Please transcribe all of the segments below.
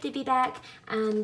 good to be back.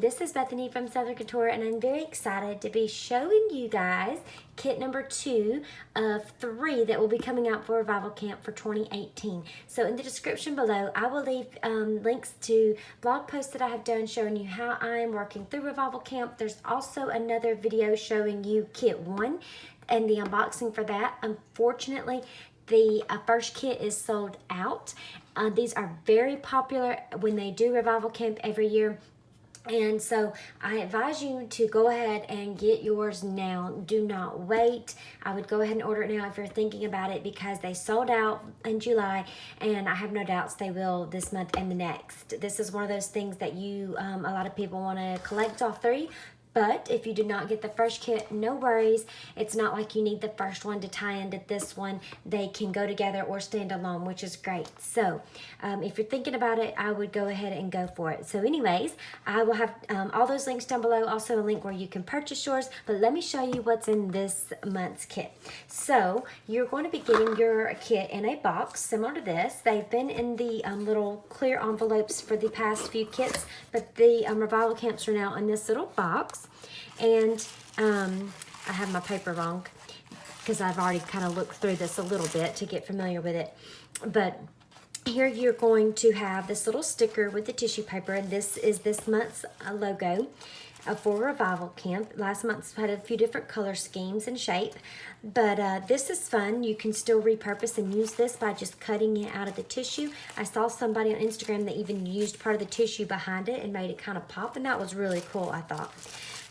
This is Bethany from Southern Couture, and I'm very excited to be showing you guys kit number 2 of 3 that will be coming out for Revival Camp for 2018. So in the description below, I will leave links to blog posts that I have done showing you how I am working through Revival Camp. There's also another video showing you kit 1 and the unboxing for that. Unfortunately, the first kit is sold out. These are very popular when they do Revival Camp every year. And so I advise you to go ahead and get yours now. Do not wait. I would go ahead and order it now if you're thinking about it, because they sold out in July, and I have no doubts they will this month and the next. This is one of those things that you, a lot of people want to collect all 3. But if you do not get the first kit, no worries. It's not like you need the first one to tie into this one. They can go together or stand alone, which is great. So if you're thinking about it, I would go ahead and go for it. So anyways, I will have all those links down below. Also a link where you can purchase yours. But let me show you what's in this month's kit. So you're going to be getting your kit in a box similar to this. They've been in the little clear envelopes for the past few kits, but the Revival Camps are now in this little box. And I have my paper wrong because I've already kind of looked through this a little bit to get familiar with it. But here you're going to have this little sticker with the tissue paper, and this is this month's logo for Revival Camp. Last month's had a few different color schemes and shape, but this is fun. You can still repurpose and use this by just cutting it out of the tissue. I saw somebody on Instagram that even used part of the tissue behind it and made it kind of pop, and that was really cool, I thought.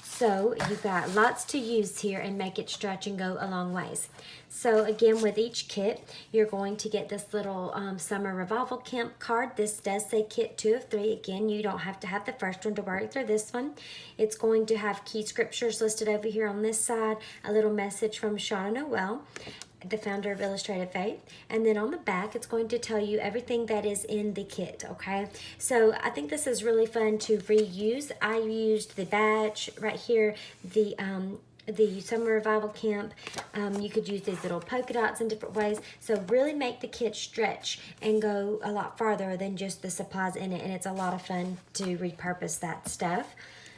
So you've got lots to use here and make it stretch and go a long ways. So again, with each kit, you're going to get this little Summer Revival Camp card. This does say kit 2 of 3. Again, you don't have to have the first one to work through this one. It's going to have key scriptures listed over here on this side, a little message from Shauna Noel, the founder of Illustrated Faith, and then on the back it's going to tell you everything that is in the kit. Okay, so I think this is really fun to reuse. I used the badge right here, the Summer Revival Camp. You could use these little polka dots in different ways, so really make the kit stretch and go a lot farther than just the supplies in it, and it's a lot of fun to repurpose that stuff.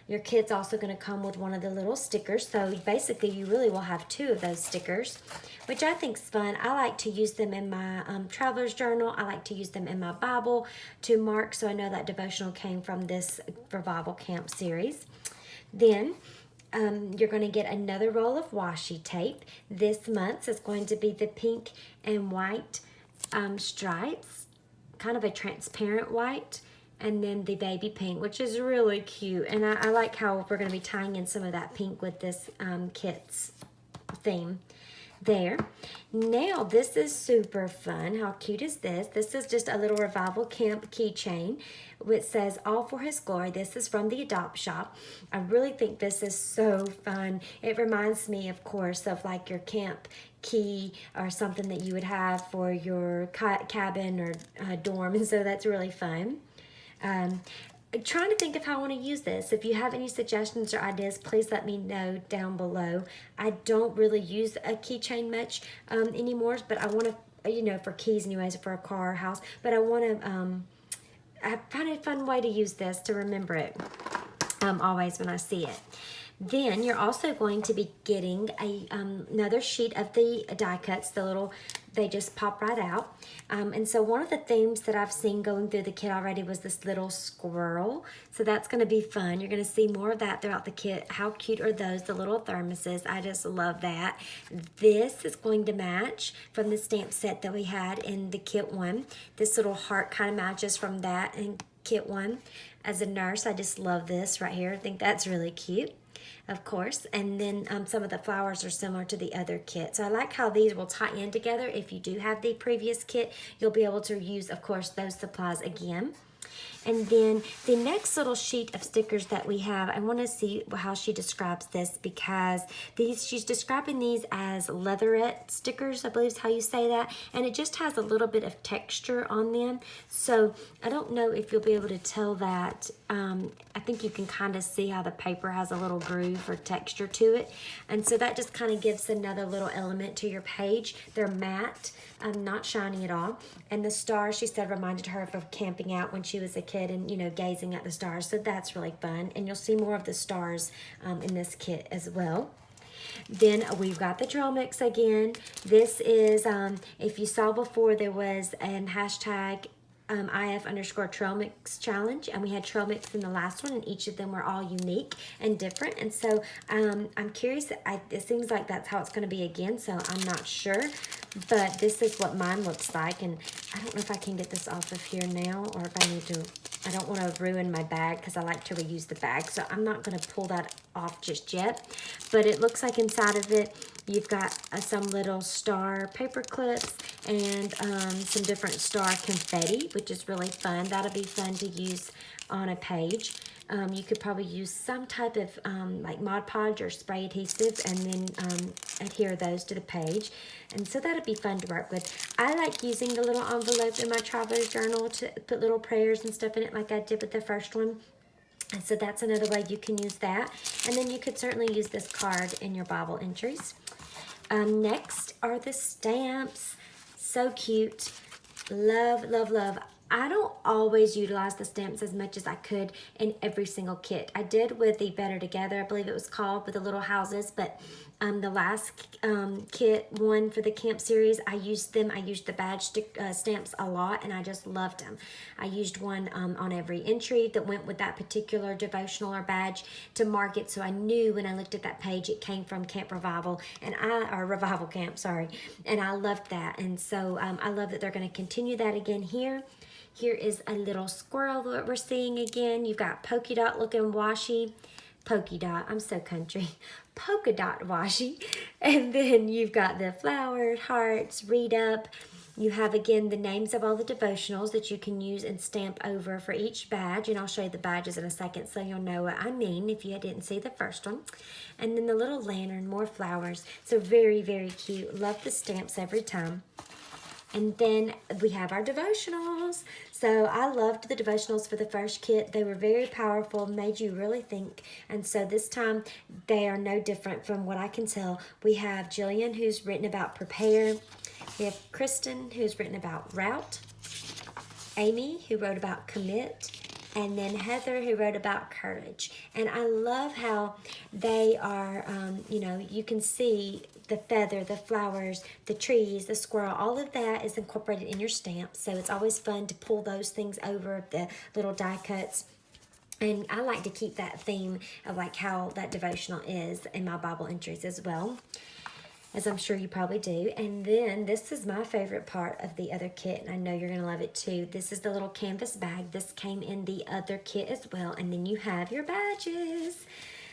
Your kit's also going to come with one of the little stickers, so basically you really will have 2 of those stickers, which I think is fun. I like to use them in my traveler's journal. I like to use them in my Bible to mark, so I know that devotional came from this Revival Camp series. Then you're going to get another roll of washi tape. This month's is going to be the pink and white stripes, kind of a transparent white, and then the baby pink, which is really cute. And I like how we're going to be tying in some of that pink with this kit's theme there. Now this is super fun. How cute is this? This is just a little Revival Camp keychain which says all for his glory. This is from the Adopt Shop. I really think this is so fun. It reminds me, of course, of like your camp key or something that you would have for your cabin or dorm, and so that's really fun. Trying to think of how I want to use this. If you have any suggestions or ideas, please let me know down below. I don't really use a keychain much anymore, but I want to, you know, for keys anyways, for a car or house, but I want to, I find a fun way to use this to remember it always when I see it. Then you're also going to be getting another sheet of the die cuts, the little, they just pop right out. And so one of the themes that I've seen going through the kit already was this little squirrel. So that's going to be fun. You're going to see more of that throughout the kit. How cute are those, the little thermoses? I just love that. This is going to match from the stamp set that we had in the kit 1. This little heart kind of matches from that in kit 1. As a nurse, I just love this right here. I think that's really cute, of course. And then some of the flowers are similar to the other kit. So I like how these will tie in together. If you do have the previous kit, you'll be able to use, of course, those supplies again. And then the next little sheet of stickers that we have, I want to see how she describes this, because she's describing these as leatherette stickers, I believe is how you say that, and it just has a little bit of texture on them. So I don't know if you'll be able to tell that. I think you can kind of see how the paper has a little groove or texture to it, and so that just kind of gives another little element to your page. They're matte, not shiny at all, and the star, she said, reminded her of camping out when she was a kid. kit and, you know, gazing at the stars. So that's really fun. And you'll see more of the stars in this kit as well. Then we've got the trail mix again. This is, if you saw before, there was an hashtag IF_trail mix challenge, and we had trail mix in the last one, and each of them were all unique and different. And so I'm curious, it seems like that's how it's going to be again, so I'm not sure, but this is what mine looks like. And I don't know if I can get this off of here now, or if I need to. I don't want to ruin my bag because I like to reuse the bag, so I'm not going to pull that off just yet. But it looks like inside of it, you've got some little star paper clips and some different star confetti, which is really fun. That'll be fun to use on a page. You could probably use some type of like Mod Podge or spray adhesive and then adhere those to the page. And so that'd be fun to work with. I like using the little envelope in my traveler's journal to put little prayers and stuff in it like I did with the first one. And so that's another way you can use that. And then you could certainly use this card in your Bible entries. Next are the stamps. So cute. Love, love, love. I don't always utilize the stamps as much as I could in every single kit. I did with the Better Together, I believe it was called, with the little houses, but the last kit one for the camp series, I used them. I used the badge stamps a lot, and I just loved them. I used one on every entry that went with that particular devotional or badge to mark it, so I knew when I looked at that page it came from Camp Revival, or Revival Camp, sorry, and I loved that. And so I love that they're going to continue that again here. Here is a little squirrel that we're seeing again. You've got polka dot looking washi. Polka dot, I'm so country. Polka dot washi. And then you've got the flowers, hearts, read up. You have, again, the names of all the devotionals that you can use and stamp over for each badge. And I'll show you the badges in a second so you'll know what I mean if you didn't see the first one. And then the little lantern, more flowers. So very, very cute. Love the stamps every time. And then we have our devotionals. So I loved the devotionals for the first kit. They were very powerful, made you really think. And so this time they are no different from what I can tell. We have Jillian, who's written about prepare. We have Kristen, who's written about route. Amy, who wrote about commit. And then Heather, who wrote about courage. And I love how they are, you know, you can see the feather, the flowers, the trees, the squirrel, all of that is incorporated in your stamp. So it's always fun to pull those things over, the little die cuts. And I like to keep that theme of like how that devotional is in my Bible entries as well, as I'm sure you probably do. And then this is my favorite part of the other kit, and I know you're going to love it too. This is the little canvas bag. This came in the other kit as well. And then you have your badges.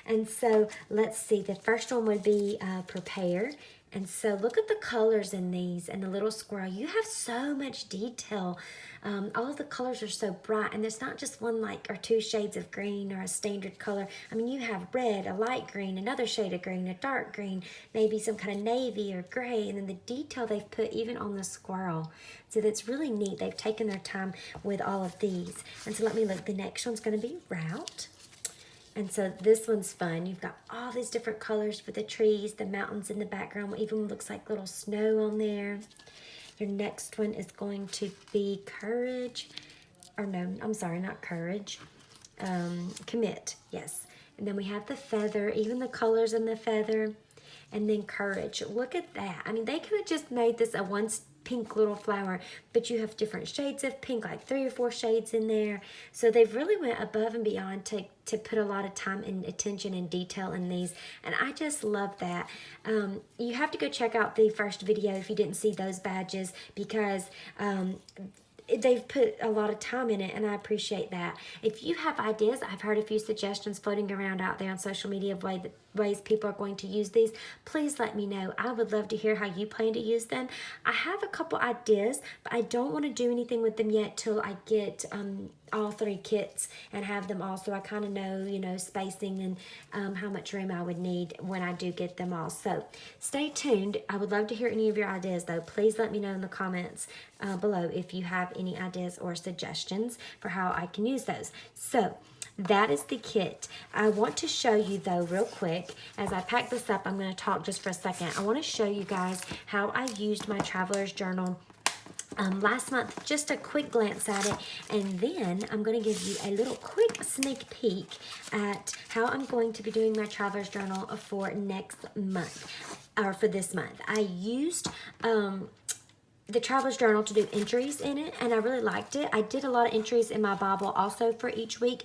And so let's see, the first one would be prepare. And so look at the colors in these and the little squirrel. You have so much detail. All of the colors are so bright, and it's not just one like or two shades of green or a standard color. I mean, you have red, a light green, another shade of green, a dark green, maybe some kind of navy or gray, and then the detail they've put even on the squirrel. So that's really neat. They've taken their time with all of these. And so let me look. The next one's going to be route. And so this one's fun. You've got all these different colors for the trees, the mountains in the background, even looks like little snow on there. Your next one is going to be courage. Or no, I'm sorry, not courage. Commit, yes. And then we have the feather, even the colors in the feather. And then courage. Look at that. I mean, they could have just made this a one pink little flower, but you have different shades of pink, like 3 or 4 shades in there. So they've really went above and beyond to put a lot of time and attention and detail in these, and I just love that. You have to go check out the first video if you didn't see those badges, because they've put a lot of time in it, and I appreciate that. If you have ideas, I've heard a few suggestions floating around out there on social media of ways people are going to use these. Please let me know. I would love to hear how you plan to use them. I have a couple ideas, but I don't want to do anything with them yet till I get all 3 kits and have them all, so I kind of know, you know, spacing and how much room I would need when I do get them all. So stay tuned. I would love to hear any of your ideas, though. Please let me know in the comments below if you have any ideas or suggestions for how I can use those. So that is the kit. I want to show you, though, real quick, as I pack this up, I'm going to talk just for a second. I want to show you guys how I used my Traveler's Journal last month, just a quick glance at it, and then I'm going to give you a little quick sneak peek at how I'm going to be doing my Traveler's Journal for next month, or for this month. I used the Traveler's Journal to do entries in it, and I really liked it. I did a lot of entries in my Bible also for each week,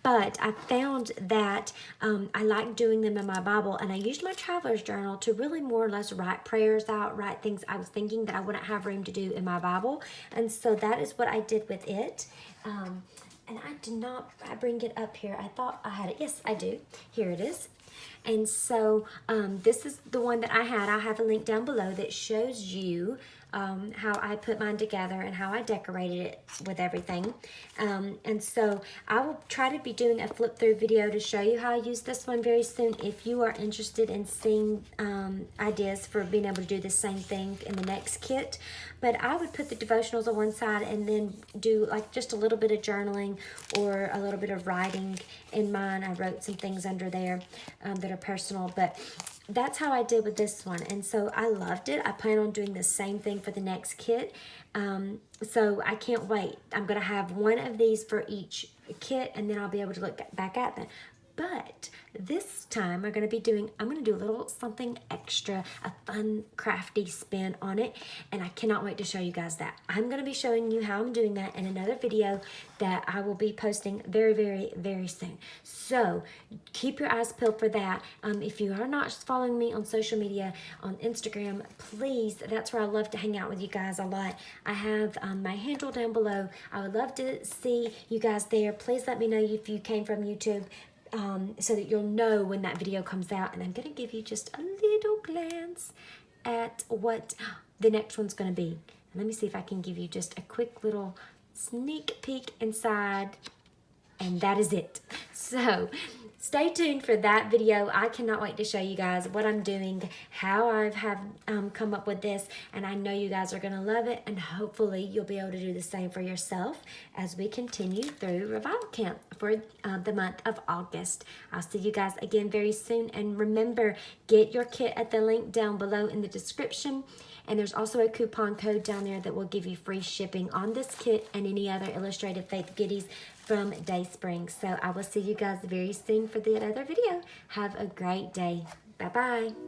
but I found that I like doing them in my Bible, and I used my Traveler's Journal to really more or less write prayers out, write things I was thinking that I wouldn't have room to do in my Bible, and so that is what I did with it. And I did not bring it up here. I thought I had it. Yes, I do. Here it is. And so this is the one that I had. I have a link down below that shows you how I put mine together and how I decorated it with everything. And so I will try to be doing a flip through video to show you how I use this one very soon if you are interested in seeing ideas for being able to do the same thing in the next kit. But I would put the devotionals on one side and then do like just a little bit of journaling or a little bit of writing in mine. I wrote some things under there that are personal, but that's how I did with this one, and so I loved it. I plan on doing the same thing for the next kit, so I can't wait. I'm going to have one of these for each kit, and then I'll be able to look back at them. But this time I'm going to do a little something extra, a fun, crafty spin on it, and I cannot wait to show you guys that. I'm going to be showing you how I'm doing that in another video that I will be posting very, very, very soon. So keep your eyes peeled for that. If you are not following me on social media, on Instagram, please, that's where I love to hang out with you guys a lot. I have my handle down below. I would love to see you guys there. Please let me know if you came from YouTube, so that you'll know when that video comes out. And I'm going to give you just a little glance at what the next one's going to be. And let me see if I can give you just a quick little sneak peek inside. And that is it. So stay tuned for that video. I cannot wait to show you guys what I'm doing, how I have come up with this, and I know you guys are going to love it, and hopefully you'll be able to do the same for yourself as we continue through Revival Camp for the month of August. I'll see you guys again very soon, and remember, get your kit at the link down below in the description. And there's also a coupon code down there that will give you free shipping on this kit and any other Illustrated Faith goodies from Dayspring. So I will see you guys very soon for the other video. Have a great day. Bye-bye.